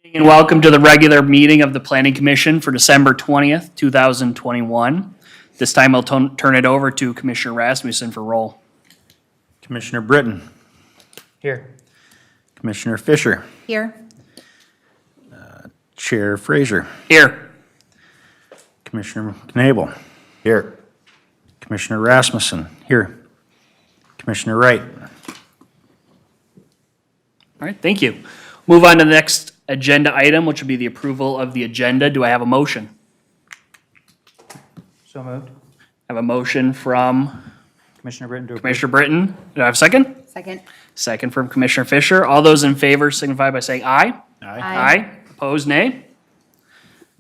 And welcome to the regular meeting of the Planning Commission for December 20th, 2021. This time I'll turn it over to Commissioner Rasmussen for roll. Commissioner Britton. Here. Commissioner Fisher. Here. Chair Frazier. Here. Commissioner Knable. Here. Commissioner Rasmussen. Here. Commissioner Wright. All right, thank you. Move on to the next agenda item, which would be the approval of the agenda. Do I have a motion? So moved. I have a motion from Commissioner Britton to approve. Commissioner Britton. Do I have a second? Second. Second from Commissioner Fisher. All those in favor signify by saying aye. Aye. Opposed, nay.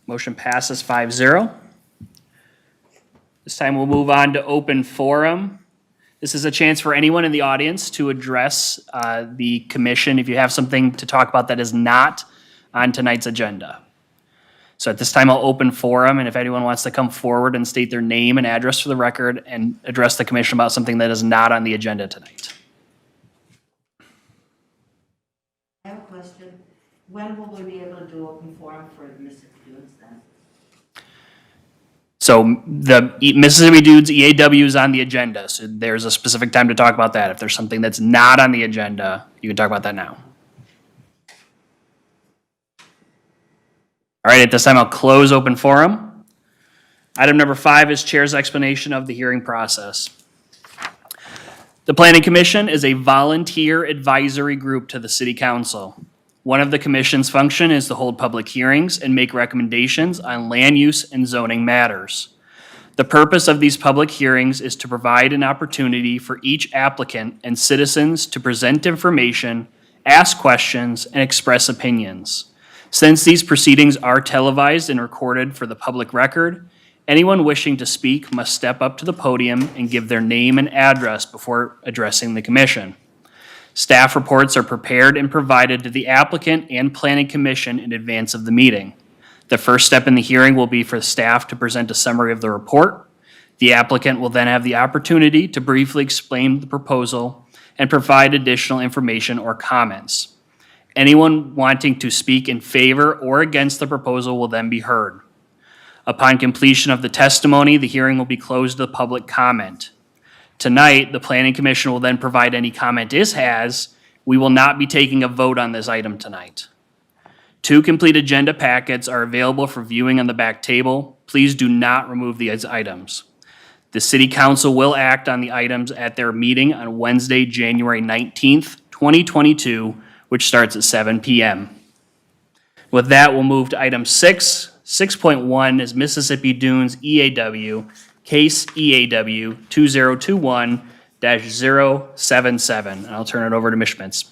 Motion passes 5-0. This time we'll move on to open forum. This is a chance for anyone in the audience to address the commission if you have something to talk about that is not on tonight's agenda. So at this time, I'll open forum, and if anyone wants to come forward and state their name and address for the record and address the commission about something that is not on the agenda tonight. I have a question. When will we be able to do open forum for the Mississippi Dunes then? So the Mississippi Dunes EAW is on the agenda, so there's a specific time to talk about that. If there's something that's not on the agenda, you can talk about that now. All right, at this time, I'll close open forum. Item number 5 is Chair's explanation of the hearing process. The Planning Commission is a volunteer advisory group to the City Council. One of the Commission's function is to hold public hearings and make recommendations on land use and zoning matters. The purpose of these public hearings is to provide an opportunity for each applicant and citizens to present information, ask questions, and express opinions. Since these proceedings are televised and recorded for the public record, anyone wishing to speak must step up to the podium and give their name and address before addressing the Commission. Staff reports are prepared and provided to the applicant and Planning Commission in advance of the meeting. The first step in the hearing will be for the staff to present a summary of the report. The applicant will then have the opportunity to briefly explain the proposal and provide additional information or comments. Anyone wanting to speak in favor or against the proposal will then be heard. Upon completion of the testimony, the hearing will be closed to public comment. Tonight, the Planning Commission will then provide any comment it has. We will not be taking a vote on this item tonight. 2 complete agenda packets are available for viewing on the back table. Please do not remove these items. The City Council will act on the items at their meeting on Wednesday, January 19th, 2022, which starts at 7 p.m. With that, we'll move to item 6. 6.1 is Mississippi Dunes EAW. Case EAW 2021-077. And I'll turn it over to Ms. Schmitz.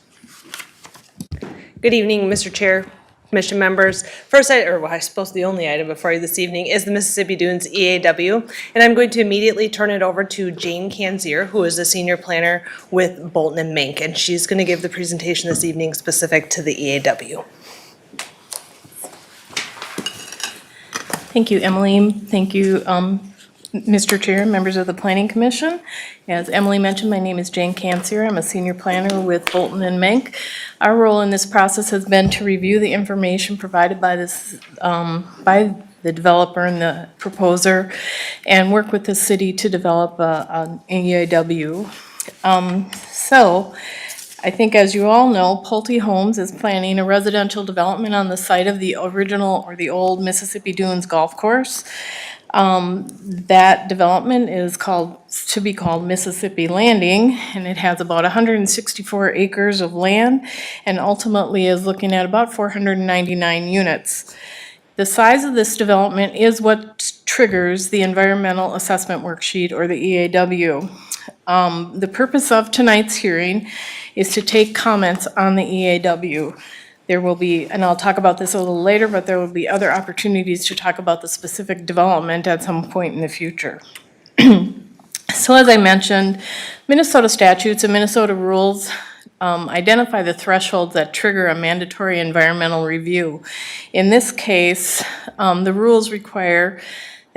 Good evening, Mr. Chair, Commission members. First, I suppose the only item before you this evening is the Mississippi Dunes EAW. And I'm going to immediately turn it over to Jane Kanzier, who is the senior planner with Bolton and Mink. And she's going to give the presentation this evening specific to the EAW. Thank you, Emily. Thank you, Mr. Chair, members of the Planning Commission. As Emily mentioned, my name is Jane Kanzier. I'm a senior planner with Bolton and Mink. Our role in this process has been to review the information provided by by the developer and the proposer and work with the city to develop an EAW. So I think, as you all know, Pulte Homes is planning a residential development on the site of the original or the old Mississippi Dunes Golf Course. That development is to be called Mississippi Landing, and it has about 164 acres of land and ultimately is looking at about 499 units. The size of this development is what triggers the environmental assessment worksheet, or the EAW. The purpose of tonight's hearing is to take comments on the EAW. There will be, and I'll talk about this a little later, but there will be other opportunities to talk about the specific development at some point in the future. So as I mentioned, Minnesota statutes and Minnesota rules identify the thresholds that trigger a mandatory environmental review. In this case, the rules require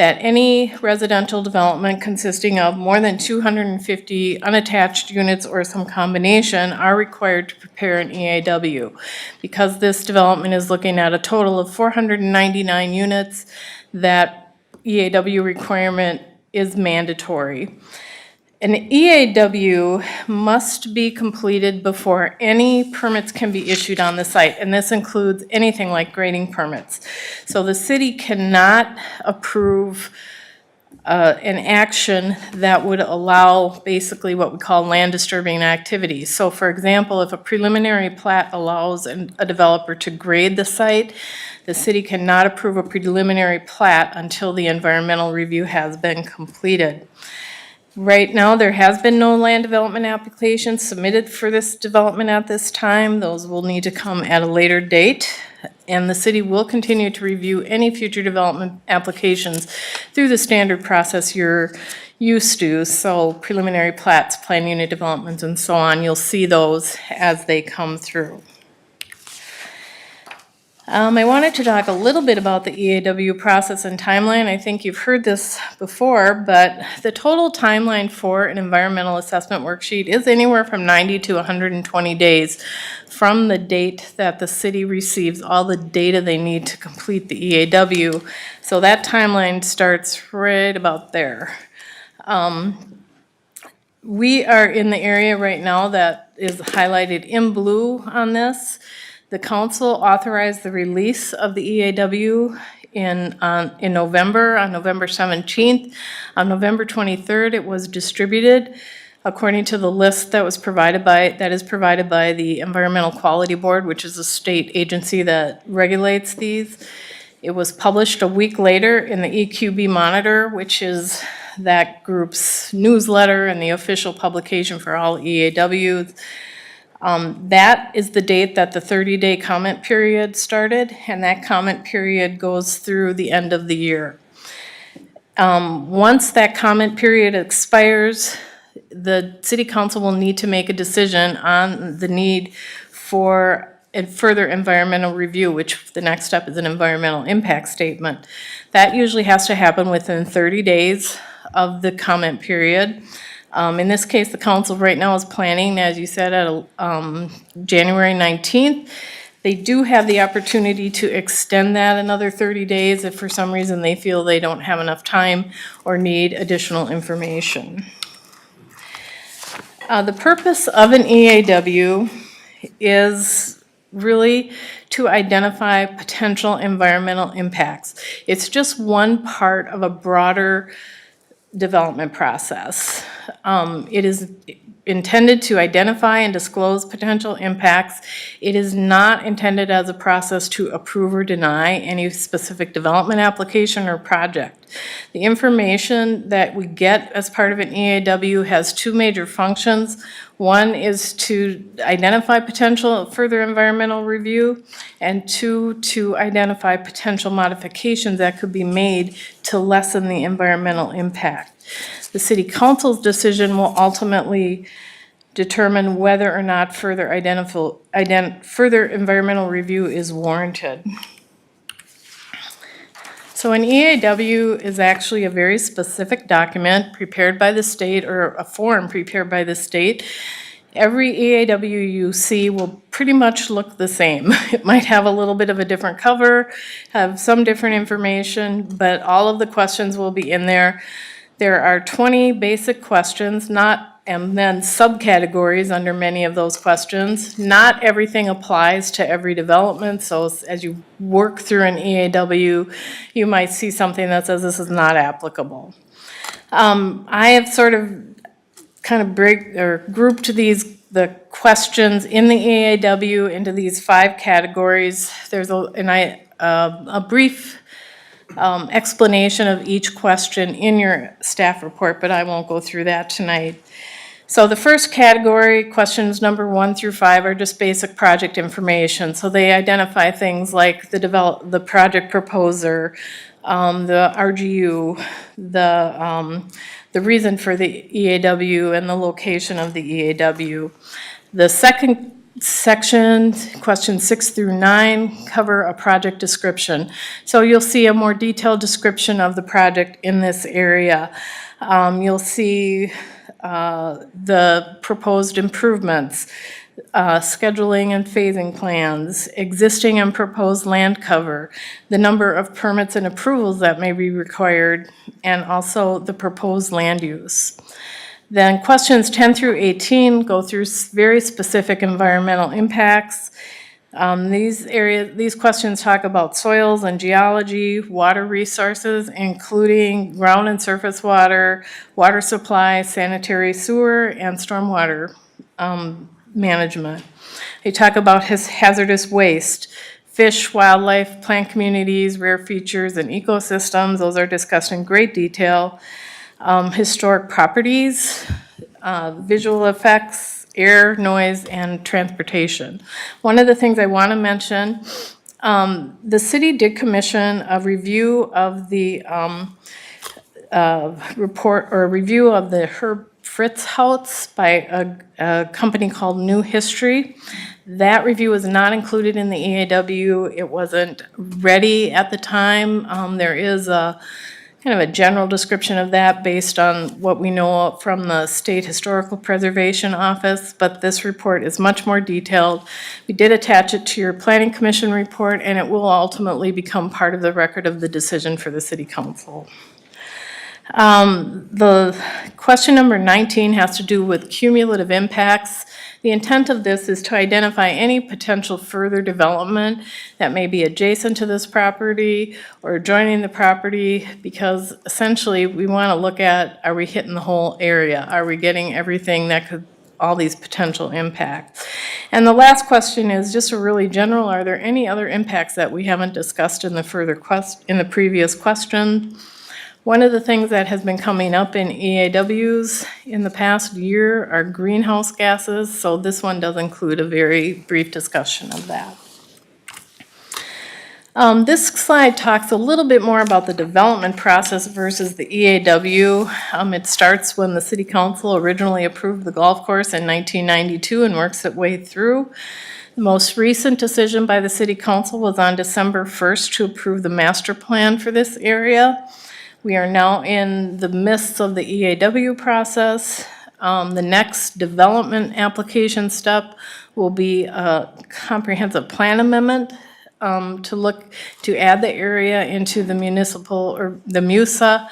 that any residential development consisting of more than 250 unattached units or some combination are required to prepare an EAW. Because this development is looking at a total of 499 units, that EAW requirement is mandatory. An EAW must be completed before any permits can be issued on the site, and this includes anything like grading permits. So the city cannot approve an action that would allow basically what we call land disturbing activities. So for example, if a preliminary plat allows a developer to grade the site, the city cannot approve a preliminary plat until the environmental review has been completed. Right now, there has been no land development applications submitted for this development at this time. Those will need to come at a later date. And the city will continue to review any future development applications through the standard process you're used to. So preliminary plats, plan unit developments, and so on, you'll see those as they come through. I wanted to talk a little bit about the EAW process and timeline. I think you've heard this before, but the total timeline for an environmental assessment worksheet is anywhere from 90 to 120 days from the date that the city receives all the data they need to complete the EAW. So that timeline starts right about there. We are in the area right now that is highlighted in blue on this. The council authorized the release of the EAW in November, on November 17th. On November 23rd, it was distributed according to the list that is provided by the Environmental Quality Board, which is a state agency that regulates these. It was published a week later in the EQB Monitor, which is that group's newsletter and the official publication for all EAWs. That is the date that the 30-day comment period started, and that comment period goes through the end of the year. Once that comment period expires, the city council will need to make a decision on the need for a further environmental review, which the next step is an environmental impact statement. That usually has to happen within 30 days of the comment period. In this case, the council right now is planning, as you said, at January 19th. They do have the opportunity to extend that another 30 days if for some reason they feel they don't have enough time or need additional information. The purpose of an EAW is really to identify potential environmental impacts. It's just one part of a broader development process. It is intended to identify and disclose potential impacts. It is not intended as a process to approve or deny any specific development application or project. The information that we get as part of an EAW has two major functions. One is to identify potential further environmental review, and two, to identify potential modifications that could be made to lessen the environmental impact. The city council's decision will ultimately determine whether or not further environmental review is warranted. So an EAW is actually a very specific document prepared by the state, or a form prepared by the state. Every EAW you see will pretty much look the same. It might have a little bit of a different cover, have some different information, but all of the questions will be in there. There are 20 basic questions, and then subcategories under many of those questions. Not everything applies to every development, so as you work through an EAW, you might see something that says this is not applicable. I have sort of grouped the questions in the EAW into these 5 categories. There's a brief explanation of each question in your staff report, but I won't go through that tonight. So the first category, questions number 1 through 5, are just basic project information. So they identify things like the project proposer, the RGU, the reason for the EAW, and the location of the EAW. The second section, questions 6 through 9, cover a project description. So you'll see a more detailed description of the project in this area. You'll see the proposed improvements, scheduling and phasing plans, existing and proposed land cover, the number of permits and approvals that may be required, and also the proposed land use. Then questions 10 through 18 go through very specific environmental impacts. These questions talk about soils and geology, water resources, including ground and surface water, water supply, sanitary sewer, and stormwater management. They talk about hazardous waste, fish, wildlife, plant communities, rare features, and ecosystems. Those are discussed in great detail. Historic properties, visual effects, air, noise, and transportation. One of the things I want to mention, the city did commission a review of the report or review of the Herb Fritz House by a company called New History. That review was not included in the EAW. It wasn't ready at the time. There is a kind of a general description of that based on what we know from the State Historical Preservation Office, but this report is much more detailed. We did attach it to your Planning Commission report, and it will ultimately become part of the record of the decision for the City Council. The question number 19 has to do with cumulative impacts. The intent of this is to identify any potential further development that may be adjacent to this property or adjoining the property, because essentially we want to look at, are we hitting the whole area? Are we getting everything that could, all these potential impacts? And the last question is just a really general, are there any other impacts that we haven't discussed in the previous question? One of the things that has been coming up in EAWs in the past year are greenhouse gases, so this one does include a very brief discussion of that. This slide talks a little bit more about the development process versus the EAW. It starts when the City Council originally approved the golf course in 1992 and works its way through. The most recent decision by the City Council was on December 1st to approve the master plan for this area. We are now in the midst of the EAW process. The next development application step will be a comprehensive plan amendment to add the area into the municipal or the MUSA,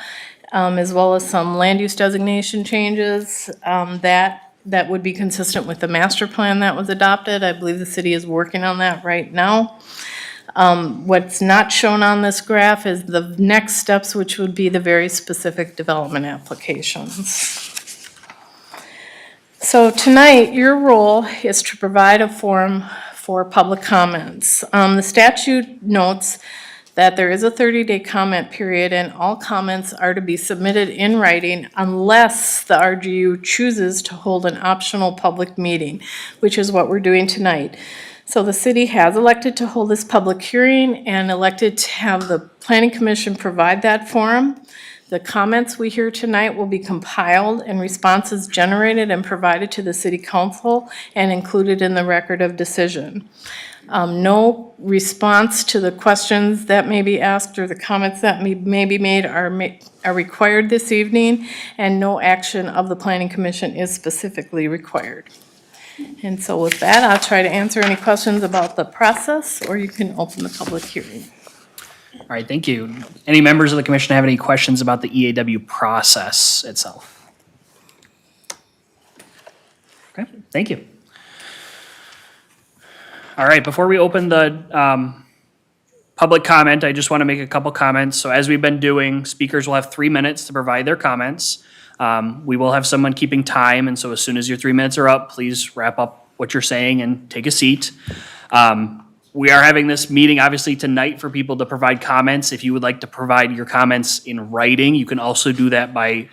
as well as some land use designation changes that would be consistent with the master plan that was adopted. I believe the city is working on that right now. What's not shown on this graph is the next steps, which would be the very specific development applications. So tonight, your role is to provide a forum for public comments. The statute notes that there is a 30-day comment period, and all comments are to be submitted in writing unless the RGU chooses to hold an optional public meeting, which is what we're doing tonight. So the city has elected to hold this public hearing and elected to have the Planning Commission provide that forum. The comments we hear tonight will be compiled and responses generated and provided to the City Council and included in the record of decision. No response to the questions that may be asked or the comments that may be made are required this evening, and no action of the Planning Commission is specifically required. And so with that, I'll try to answer any questions about the process, or you can open the public hearing. All right, thank you. Any members of the commission have any questions about the EAW process itself? Okay, thank you. All right, before we open the public comment, I just want to make a couple comments. So as we've been doing, speakers will have 3 minutes to provide their comments. We will have someone keeping time, and so as soon as your 3 minutes are up, please wrap up what you're saying and take a seat. We are having this meeting obviously tonight for people to provide comments. If you would like to provide your comments in writing, you can also do that by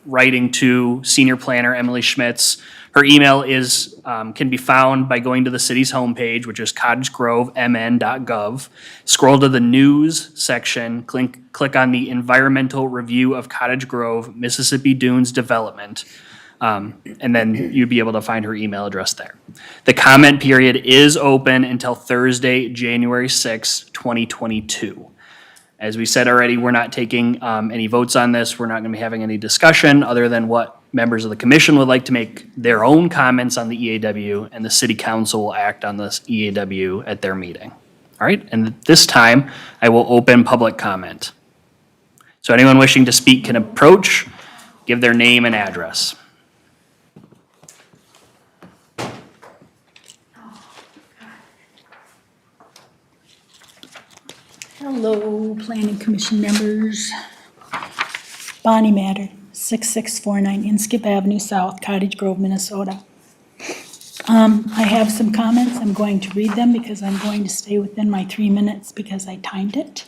writing to Senior Planner Emily Schmitz. Her email is can be found by going to the city's homepage, which is cottagegrovemn.gov. Scroll to the news section, click on the environmental review of Cottage Grove, Mississippi Dunes development. And then you'd be able to find her email address there. The comment period is open until Thursday, January 6th, 2022. As we said already, we're not taking any votes on this. We're not going to be having any discussion other than what members of the commission would like to make their own comments on the EAW, and the city council will act on this EAW at their meeting. All right, and at this time, I will open public comment. So anyone wishing to speak can approach, give their name and address. Hello, Planning Commission members. Bonnie Matter, 6649 Inskip Avenue South, Cottage Grove, Minnesota. I have some comments. I'm going to read them because I'm going to stay within my 3 minutes because I timed it.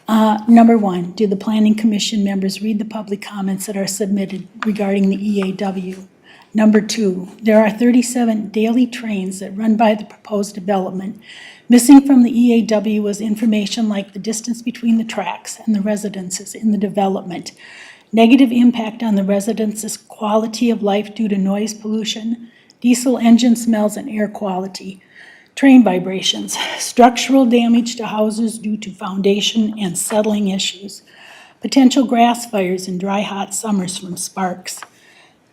Number one, do the Planning Commission members read the public comments that are submitted regarding the EAW? Number two, there are 37 daily trains that run by the proposed development. Missing from the EAW was information like the distance between the tracks and the residences in the development, negative impact on the residents' quality of life due to noise pollution, diesel engine smells and air quality, train vibrations, structural damage to houses due to foundation and settling issues, potential grass fires in dry, hot summers from sparks,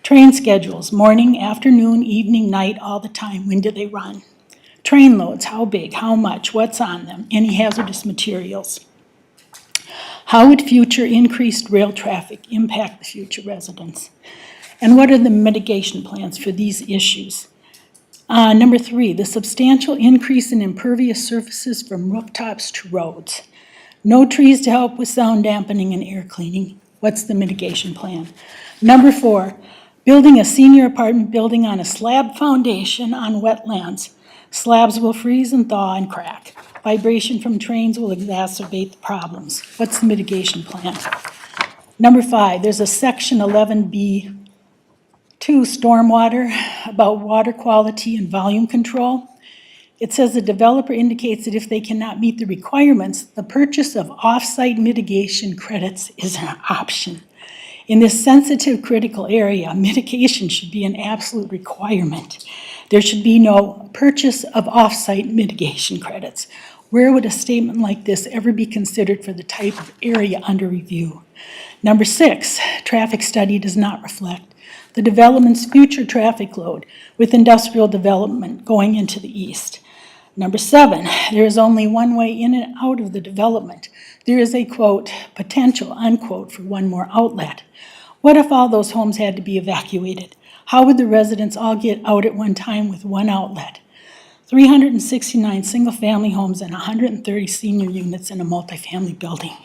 train schedules, morning, afternoon, evening, night, all the time, when do they run? Train loads, how big, how much, what's on them, any hazardous materials. How would future increased rail traffic impact the future residents? And what are the mitigation plans for these issues? Number three, the substantial increase in impervious surfaces from rooftops to roads. No trees to help with sound dampening and air cleaning. What's the mitigation plan? Number four, building a senior apartment building on a slab foundation on wetlands. Slabs will freeze and thaw and crack. Vibration from trains will exacerbate the problems. What's the mitigation plan? Number five, there's a section 11B2 stormwater about water quality and volume control. It says the developer indicates that if they cannot meet the requirements, the purchase of off-site mitigation credits is an option. In this sensitive critical area, mitigation should be an absolute requirement. There should be no purchase of off-site mitigation credits. Where would a statement like this ever be considered for the type of area under review? Number six, traffic study does not reflect the development's future traffic load with industrial development going into the east. Number seven, there is only one way in and out of the development. There is a, quote, potential, unquote, for one more outlet. What if all those homes had to be evacuated? How would the residents all get out at one time with one outlet? 369 single-family homes and 130 senior units in a multifamily building.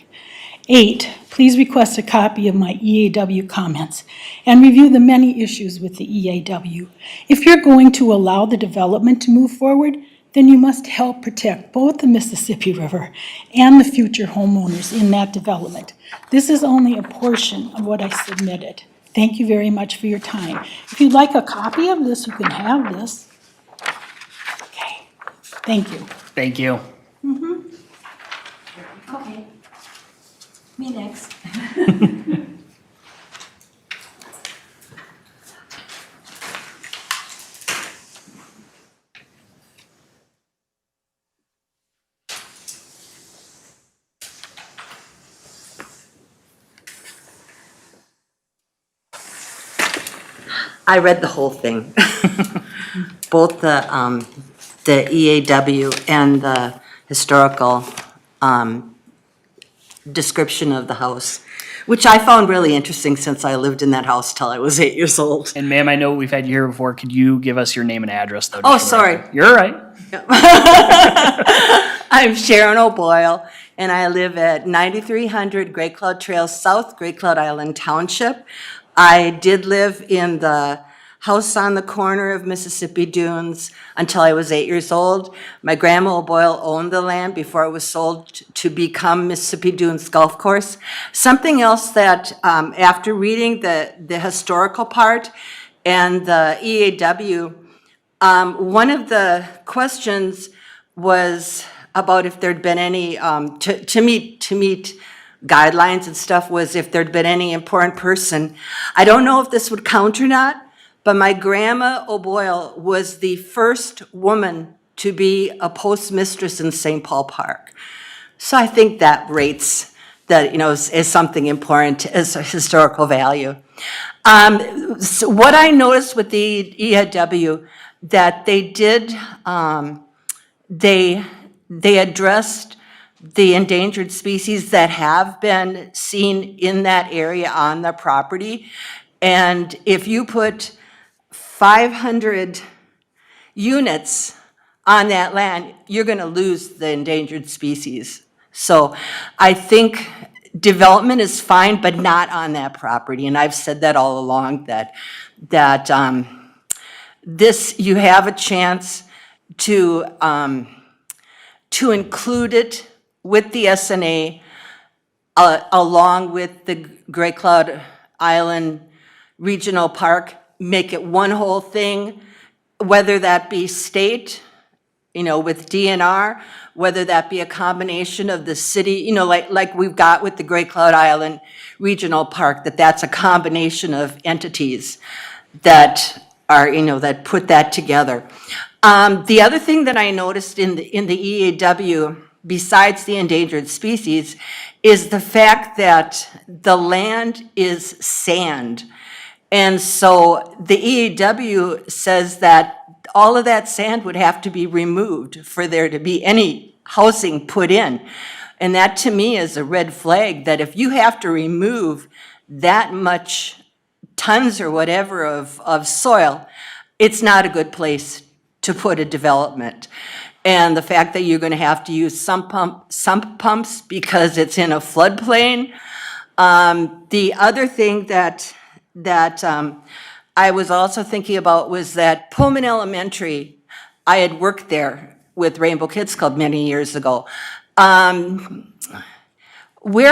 8, please request a copy of my EAW comments and review the many issues with the EAW. If you're going to allow the development to move forward, then you must help protect both the Mississippi River and the future homeowners in that development. This is only a portion of what I submitted. Thank you very much for your time. If you'd like a copy of this, you can have this. Okay, thank you. Thank you. Okay. Me next. I read the whole thing. Both the EAW and the historical description of the house, which I found really interesting since I lived in that house till I was 8 years old. And ma'am, I know we've had you here before. Could you give us your name and address, though? Oh, just for the sorry. record? You're all right. I'm Sharon O'Boyle, and I live at 9300 Gray Cloud Trail South, Gray Cloud Island Township. I did live in the house on the corner of Mississippi Dunes until I was 8 years old. My grandma O'Boyle owned the land before it was sold to become Mississippi Dunes Golf Course. Something else that, after reading the historical part and the EAW, one of the questions was about if there'd been any, to meet guidelines and stuff was if there'd been any important person. I don't know if this would count or not, but my grandma O'Boyle was the first woman to be a postmistress in St. Paul Park. So I think that rates that, is something important as a historical value. So what I noticed with the EAW, that they did, they addressed the endangered species that have been seen in that area on the property. And if you put 500 units on that land, you're going to lose the endangered species. So I think development is fine, but not on that property. And I've said that all along, that this, you have a chance to include it with the SNA along with the Great Cloud Island Regional Park, make it one whole thing, whether that be state, with DNR, whether that be a combination of the city, like we've got with the Great Cloud Island Regional Park, that's a combination of entities that are, that put that together. The other thing that I noticed in the EAW, besides the endangered species, is the fact that the land is sand. And so the EAW says that all of that sand would have to be removed for there to be any housing put in. And that to me is a red flag, that if you have to remove that much tons or whatever of soil, it's not a good place to put a development. And the fact that you're going to have to use sump pumps because it's in a floodplain. The other thing that I was also thinking about was that Pullman Elementary, I had worked there with Rainbow Kids Club many years ago. Where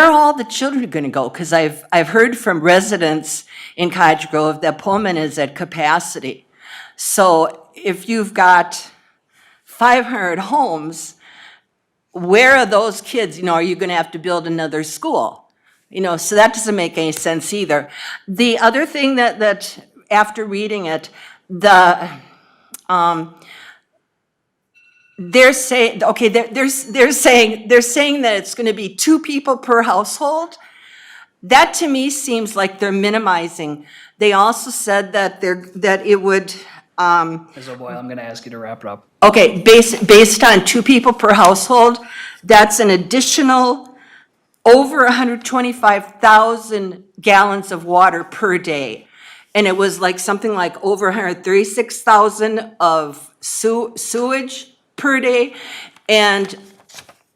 are all the children going to go? Because I've heard from residents in Cottage Grove that Pullman is at capacity. So if you've got 500 homes, where are those kids? Are you going to have to build another school? So that doesn't make any sense either. The other thing that after reading it, they're saying, okay, they're saying that it's going to be 2 people per household. That to me seems like they're minimizing. They also said that it would. Ms. O'Boyle, I'm going to ask you to wrap it up. Okay, based on 2 people per household, that's an additional over 125,000 gallons of water per day. And it was like something like over 136,000 of sewage per day and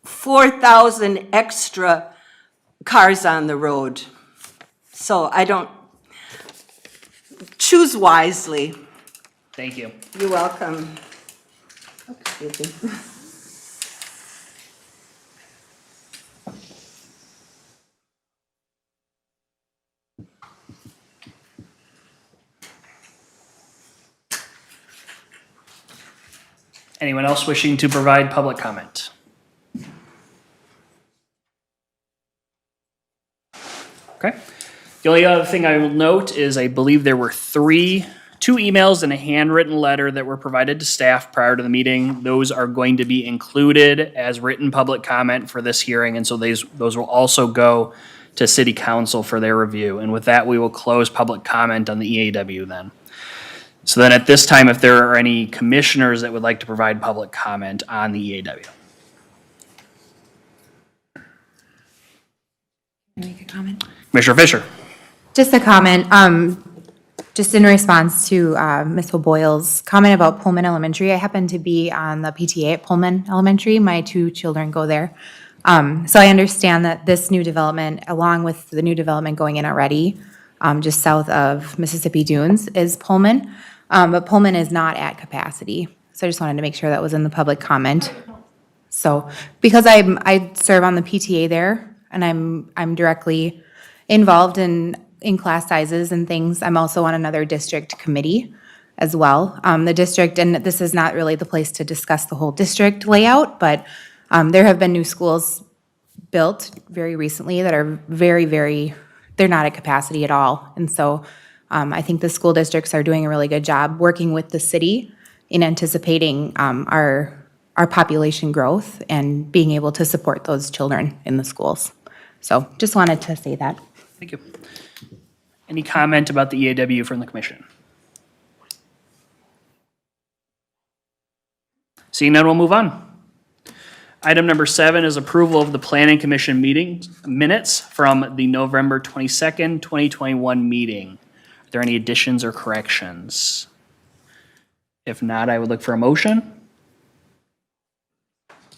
4,000 extra cars on the road. So I don't, choose wisely. Thank you. You're welcome. Excuse me. Anyone else wishing to provide public comment? Okay. The only other thing I will note is I believe there were 2 emails and a handwritten letter that were provided to staff prior to the meeting. Those are going to be included as written public comment for this hearing, and so those will also go to City Council for their review. And with that, we will close public comment on the EAW then. So then at this time, if there are any commissioners that would like to provide public comment on the EAW. Make a comment? Commissioner Fisher. Just a comment, just in response to Ms. O'Boyle's comment about Pullman Elementary. I happen to be on the PTA at Pullman Elementary. My 2 children go there. So I understand that this new development, along with the new development going in already, just south of Mississippi Dunes, is Pullman. But Pullman is not at capacity. So I just wanted to make sure that was in the public comment. So, because I serve on the PTA there, and I'm directly involved in class sizes and things. I'm also on another district committee as well. The district, and this is not really the place to discuss the whole district layout, but there have been new schools built very recently that are they're not at capacity at all. And so I think the school districts are doing a really good job working with the city in anticipating our population growth and being able to support those children in the schools. So just wanted to say that. Thank you. Any comment about the EAW from the commission? Seeing none, we'll move on. Item number 7 is approval of the Planning Commission meeting minutes from the November 22nd, 2021 meeting. Are there any additions or corrections? If not, I would look for a motion.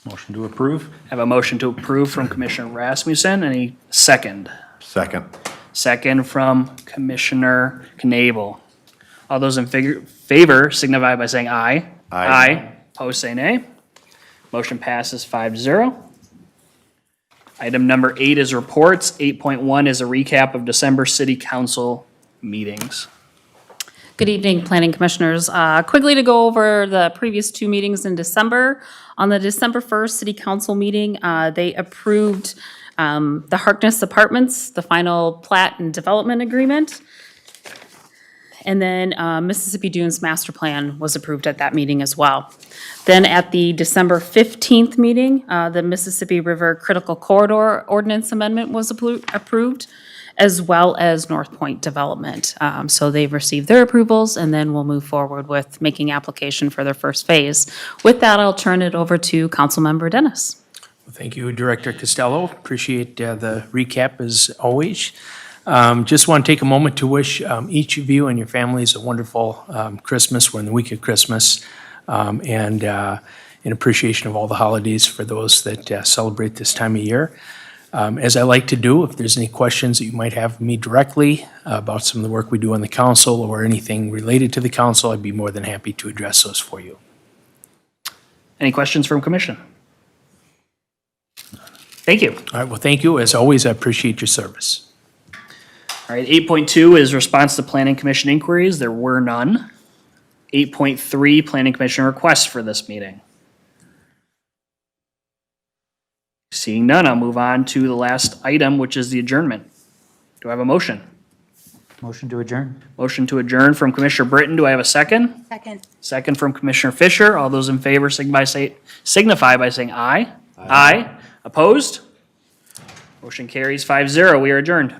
Motion to approve? I have a motion to approve from Commissioner Rasmussen. Any second? Second. Second from Commissioner Knable. All those in favor signify by saying aye. Aye. Opposed, say nay. Motion passes 5-0. Item number 8 is reports. 8.1 is a recap of December city council meetings. Good evening, Planning Commissioners. Quickly to go over the previous 2 meetings in December. On the December 1st City Council meeting, they approved the Harkness Apartments, the final plat and development agreement. And then Mississippi Dunes Master Plan was approved at that meeting as well. Then at the December 15th meeting, the Mississippi River Critical Corridor Ordinance Amendment was approved, as well as North Point Development. So they've received their approvals, and then we'll move forward with making application for their first phase. With that, I'll turn it over to Councilmember Dennis. Thank you, Director Costello. Appreciate the recap as always. Just want to take a moment to wish each of you and your families a wonderful Christmas. We're in the week of Christmas. And in appreciation of all the holidays for those that celebrate this time of year. As I like to do, if there's any questions that you might have of me directly about some of the work we do on the council or anything related to the council, I'd be more than happy to address those for you. Any questions from commission? Thank you. All right, well, thank you. As always, I appreciate your service. All right, 8.2 is response to Planning Commission inquiries. There were none. 8.3, Planning Commission requests for this meeting. Seeing none, I'll move on to the last item, which is the adjournment. Do I have a motion? Motion to adjourn? Motion to adjourn from Commissioner Britton. Do I have a second? Second. Second from Commissioner Fisher. All those in favor signify by saying aye. Aye. Opposed? Motion carries 5-0. We are adjourned.